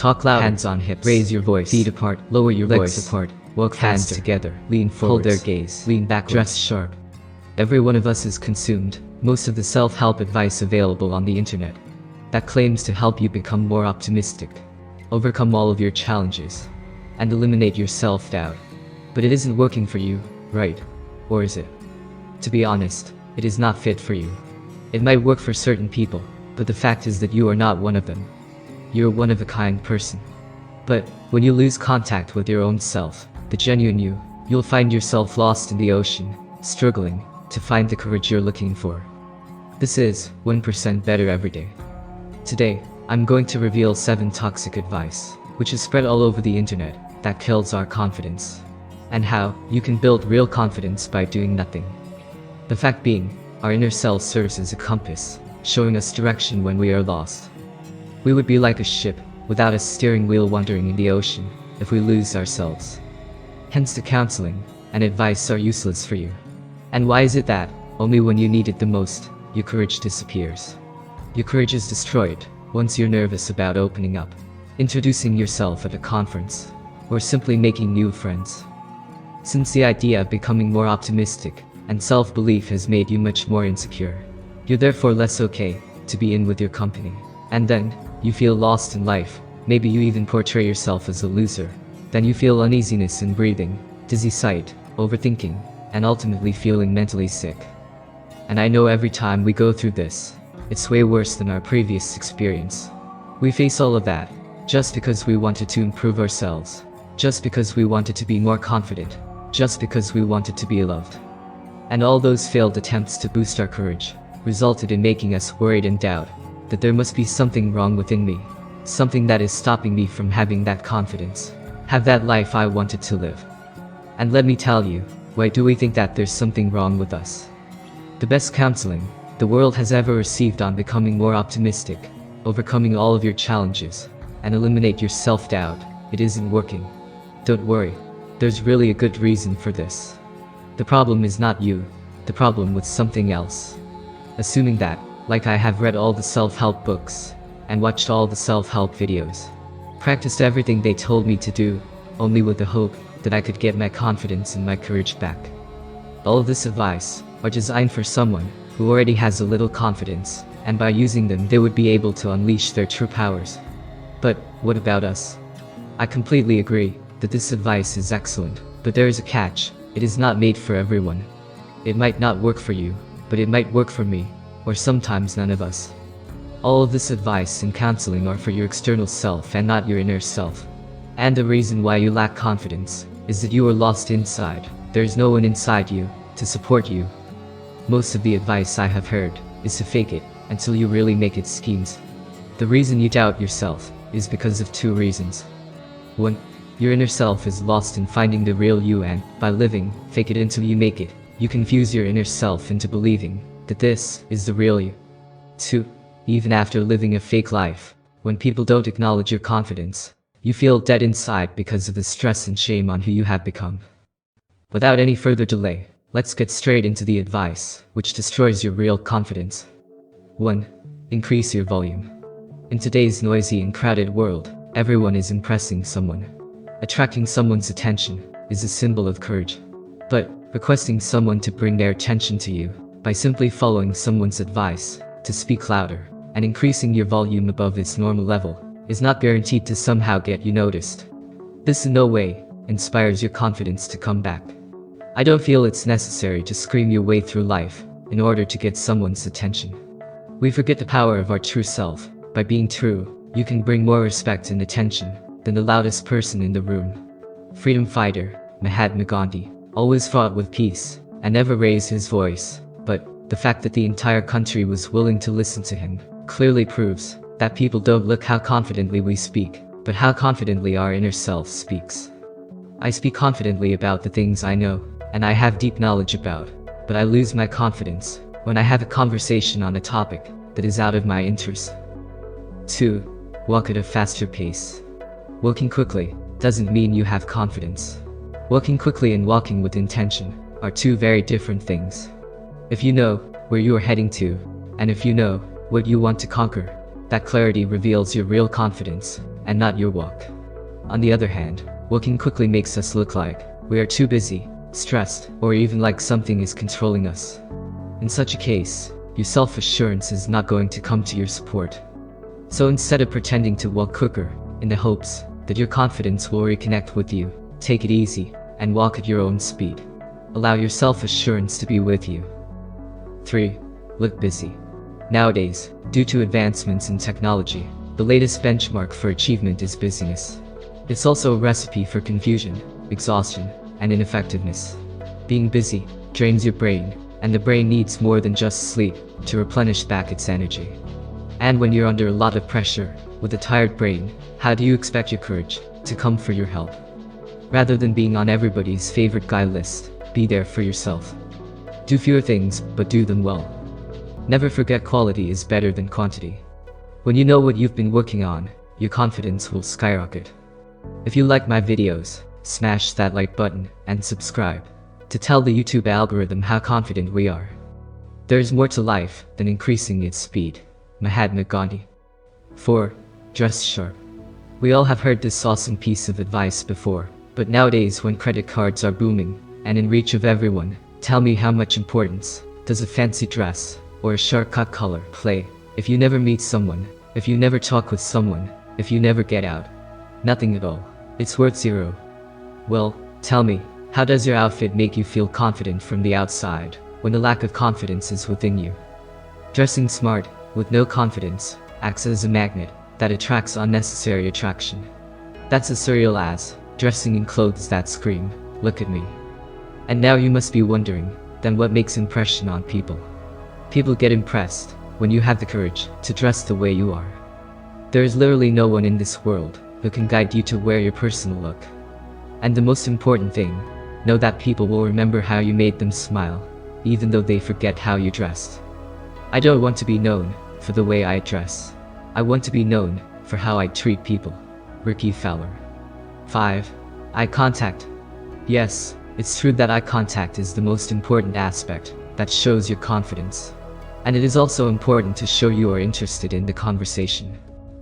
Talk loud, hands on hips, raise your voice, feet apart, lower your legs voice apart, walk hands faster, together, lean forward, hold their gaze, lean backwards, dress sharp. Every one of us is consumed most of the self-help advice available on the internet that claims to help you become more optimistic, overcome all of your challenges, and eliminate your self-doubt. But it isn't working for you, right? Or is it? To be honest, it is not fit for you. It might work for certain people, but the fact is that you are not one of them. You're one of a kind person. But when you lose contact with your own self, the genuine you, you'll find yourself lost in the ocean, struggling to find the courage you're looking for. This is 1% Better Every Day. Today, I'm going to reveal 7 toxic advice, which is spread all over the internet, that kills our confidence, and how you can build real confidence by doing nothing. The fact being, our inner self serves as a compass, showing us direction when we are lost. We would be like a ship without a steering wheel wandering in the ocean if we lose ourselves. Hence the counseling and advice are useless for you. And why is it that, only when you need it the most, your courage disappears? Your courage is destroyed once you're nervous about opening up, introducing yourself at a conference, or simply making new friends. Since the idea of becoming more optimistic and self-belief has made you much more insecure, you're therefore less okay to be in with your company. And then, you feel lost in life, maybe you even portray yourself as a loser. Then you feel uneasiness in breathing, dizzy sight, overthinking, and ultimately feeling mentally sick. And I know every time we go through this, it's way worse than our previous experience. We face all of that, just because we wanted to improve ourselves, just because we wanted to be more confident, just because we wanted to be loved. And all those failed attempts to boost our courage resulted in making us worried and doubt that there must be something wrong within me, something that is stopping me from having that confidence, have that life I wanted to live. And let me tell you, why do we think that there's something wrong with us? The best counseling the world has ever received on becoming more optimistic, overcoming all of your challenges, and eliminate your self-doubt, it isn't working. Don't worry, there's really a good reason for this. The problem is not you, the problem was something else. Assuming that, like I have read all the self-help books, and watched all the self-help videos, practiced everything they told me to do, only with the hope that I could get my confidence and my courage back. All of this advice are designed for someone who already has a little confidence, and by using them they would be able to unleash their true powers. But what about us? I completely agree that this advice is excellent, but there is a catch. It is not made for everyone. It might not work for you, but it might work for me, or sometimes none of us. All of this advice and counseling are for your external self and not your inner self. And the reason why you lack confidence is that you are lost inside. There is no one inside you to support you. Most of the advice I have heard is to fake it until you really make it schemes. The reason you doubt yourself is because of 2 reasons. 1. Your inner self is lost in finding the real you, and by living fake it until you make it, you confuse your inner self into believing that this is the real you. 2. Even after living a fake life, when people don't acknowledge your confidence, you feel dead inside because of the stress and shame on who you have become. Without any further delay, let's get straight into the advice, which destroys your real confidence. 1. Increase your volume. In today's noisy and crowded world, everyone is impressing someone. Attracting someone's attention is a symbol of courage. But requesting someone to bring their attention to you by simply following someone's advice to speak louder and increasing your volume above its normal level is not guaranteed to somehow get you noticed. This in no way inspires your confidence to come back. I don't feel it's necessary to scream your way through life in order to get someone's attention. We forget the power of our true self. By being true, you can bring more respect and attention than the loudest person in the room. Freedom fighter Mahatma Gandhi always fought with peace and never raised his voice, but the fact that the entire country was willing to listen to him clearly proves that people don't look how confidently we speak, but how confidently our inner self speaks. I speak confidently about the things I know and I have deep knowledge about, but I lose my confidence when I have a conversation on a topic that is out of my interest. 2. Walk at a faster pace. Walking quickly doesn't mean you have confidence. Walking quickly and walking with intention are 2 very different things. If you know where you are heading to, and if you know what you want to conquer, that clarity reveals your real confidence, and not your walk. On the other hand, walking quickly makes us look like we are too busy, stressed, or even like something is controlling us. In such a case, your self-assurance is not going to come to your support. So instead of pretending to walk quicker, in the hopes that your confidence will reconnect with you, take it easy and walk at your own speed. Allow your self-assurance to be with you. 3. Look busy. Nowadays, due to advancements in technology, the latest benchmark for achievement is busyness. It's also a recipe for confusion, exhaustion, and ineffectiveness. Being busy drains your brain, and the brain needs more than just sleep to replenish back its energy. And when you're under a lot of pressure, with a tired brain, how do you expect your courage to come for your help? Rather than being on everybody's favorite guy list, be there for yourself. Do fewer things, but do them well. Never forget quality is better than quantity. When you know what you've been working on, your confidence will skyrocket. If you like my videos, smash that like button and subscribe to tell the YouTube algorithm how confident we are. There's more to life than increasing its speed. Mahatma Gandhi. 4. Dress sharp. We all have heard this awesome piece of advice before, but nowadays when credit cards are booming and in reach of everyone, tell me how much importance does a fancy dress or a sharp cut color play if you never meet someone, if you never talk with someone, if you never get out? Nothing at all. It's worth zero. Well, tell me, how does your outfit make you feel confident from the outside when the lack of confidence is within you? Dressing smart, with no confidence, acts as a magnet that attracts unnecessary attraction. That's as surreal as dressing in clothes that scream, "Look at me." And now you must be wondering, then what makes impression on people? People get impressed when you have the courage to dress the way you are. There is literally no one in this world who can guide you to wear your personal look. And the most important thing, know that people will remember how you made them smile, even though they forget how you dressed. I don't want to be known for the way I dress. I want to be known for how I treat people. Ricky Fowler. 5. Eye contact. Yes, it's true that eye contact is the most important aspect that shows your confidence. And it is also important to show you are interested in the conversation.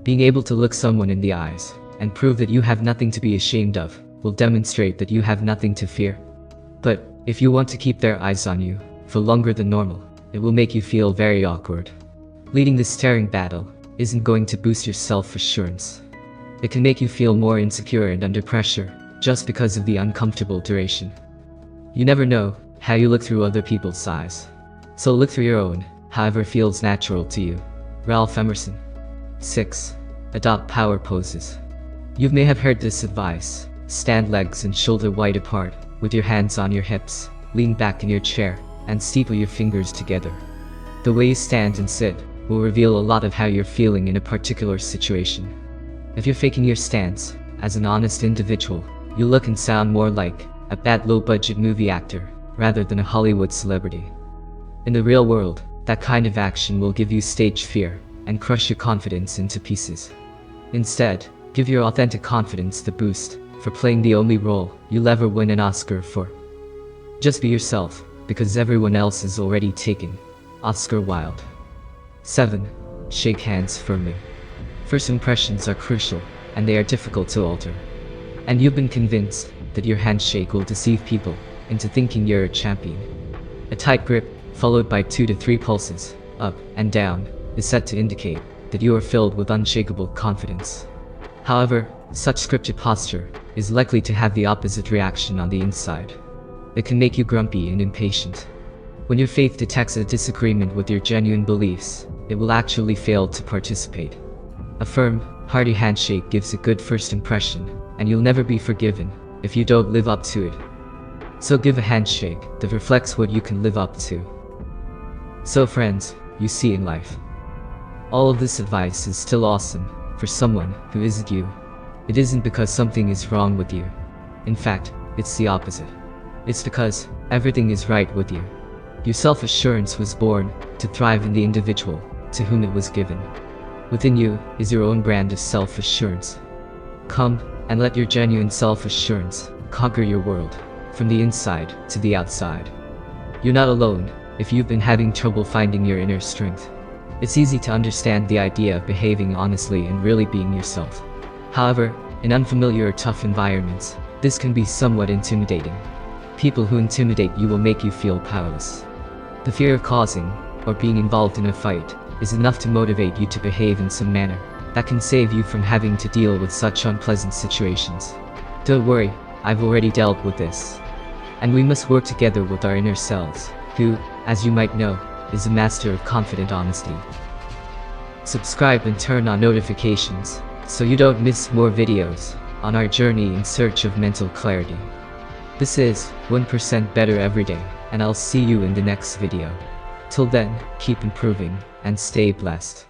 Being able to look someone in the eyes and prove that you have nothing to be ashamed of will demonstrate that you have nothing to fear. But if you want to keep their eyes on you for longer than normal, it will make you feel very awkward. Leading this staring battle isn't going to boost your self-assurance. It can make you feel more insecure and under pressure just because of the uncomfortable duration. You never know how you look through other people's eyes. So look through your own, however feels natural to you. Ralph Emerson. 6. Adopt power poses. You may have heard this advice. Stand legs and shoulder wide apart, with your hands on your hips, lean back in your chair, and steeple your fingers together. The way you stand and sit will reveal a lot of how you're feeling in a particular situation. If you're faking your stance as an honest individual, you look and sound more like a bad low-budget movie actor rather than a Hollywood celebrity. In the real world, that kind of action will give you stage fear and crush your confidence into pieces. Instead, give your authentic confidence the boost for playing the only role you'll ever win an Oscar for. Just be yourself, because everyone else is already taken. Oscar Wilde. 7. Shake hands firmly. First impressions are crucial, and they are difficult to alter. And you've been convinced that your handshake will deceive people into thinking you're a champion. A tight grip, followed by 2 to 3 pulses, up and down, is said to indicate that you are filled with unshakable confidence. However, such scripted posture is likely to have the opposite reaction on the inside. It can make you grumpy and impatient. When your faith detects a disagreement with your genuine beliefs, it will actually fail to participate. A firm, hearty handshake gives a good first impression, and you'll never be forgiven if you don't live up to it. So give a handshake that reflects what you can live up to. So friends, you see in life, all of this advice is still awesome for someone who isn't you. It isn't because something is wrong with you. In fact, it's the opposite. It's because everything is right with you. Your self-assurance was born to thrive in the individual to whom it was given. Within you is your own brand of self-assurance. Come and let your genuine self-assurance conquer your world, from the inside to the outside. You're not alone if you've been having trouble finding your inner strength. It's easy to understand the idea of behaving honestly and really being yourself. However, in unfamiliar or tough environments, this can be somewhat intimidating. People who intimidate you will make you feel powerless. The fear of causing, or being involved in a fight, is enough to motivate you to behave in some manner that can save you from having to deal with such unpleasant situations. Don't worry, I've already dealt with this. And we must work together with our inner selves, who, as you might know, is a master of confident honesty. Subscribe and turn on notifications, so you don't miss more videos on our journey in search of mental clarity. This is 1% Better Every Day, and I'll see you in the next video. Till then, keep improving, and stay blessed.